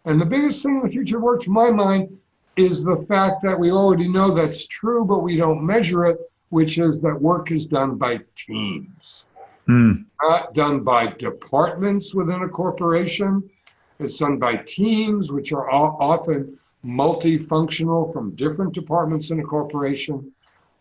And the biggest thing in the future of work, to my mind, is the fact that we already know that's true, but we don't measure it, which is that work is done by teams, Mm. not done by departments within a corporation. It's done by teams, which are often multifunctional from different departments in a corporation.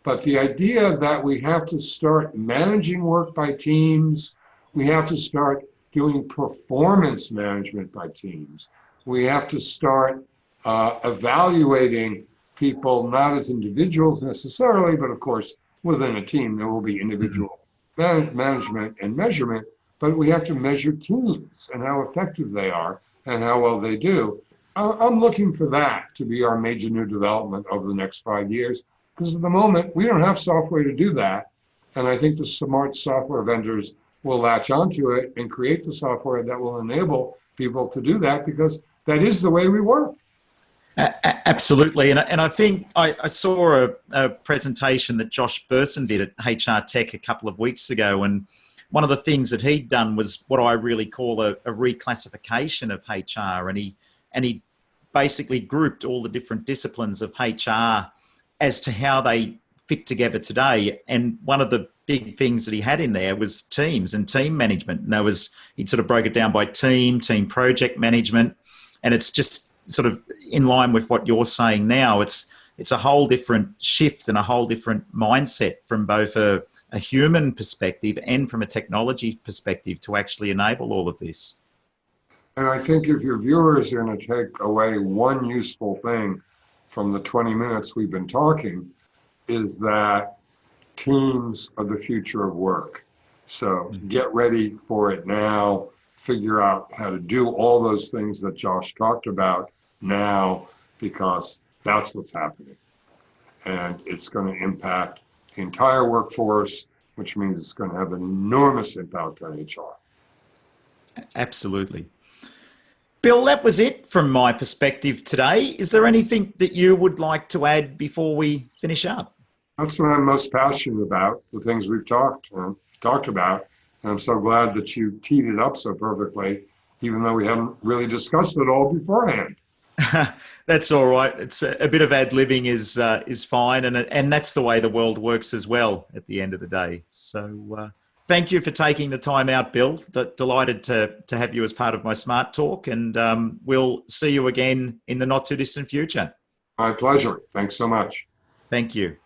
But the idea that we have to start managing work by teams, we have to start doing performance management by teams. We have to start evaluating people not as individuals necessarily, but of course, within a team, there will be individual management and measurement, but we have to measure teams and how effective they are and how well they do. I'm looking for that to be our major new development over the next 5 years, because at the moment, we don't have software to do that. And I think the smart software vendors will latch onto it and create the software that will enable people to do that, because that is the way we work. Absolutely. And I think I saw a presentation that Josh Burson did at HR Tech a couple of weeks ago. And one of the things that he'd done was what I really call a reclassification of HR. And he basically grouped all the different disciplines of HR as to how they fit together today. And one of the big things that he had in there was teams and team management. And he'd sort of broke it down by team project management. And it's just sort of in line with what you're saying now. It's a whole different shift and a whole different mindset from both a human perspective and from a technology perspective to actually enable all of this. And I think if your viewers are going to take away one useful thing from the 20 minutes we've been talking, is that teams are the future of work. So get ready for it now. Figure out how to do all those things that Josh talked about now, because that's what's happening. And it's going to impact the entire workforce, which means it's going to have an enormous impact on HR. Absolutely. Bill, that was it from my perspective today. Is there anything that you would like to add before we finish up? That's what I'm most passionate about, the things we've talked about. And I'm so glad that you teed it up so perfectly, even though we haven't really discussed it all beforehand. That's all right. It's a bit of ad-libbing is fine, and that's the way the world works as well at the end of the day. So thank you for taking the time out, Bill. Delighted to have you as part of my Smart Talk, and we'll see you again in the not too distant future. My pleasure. Thanks so much. Thank you.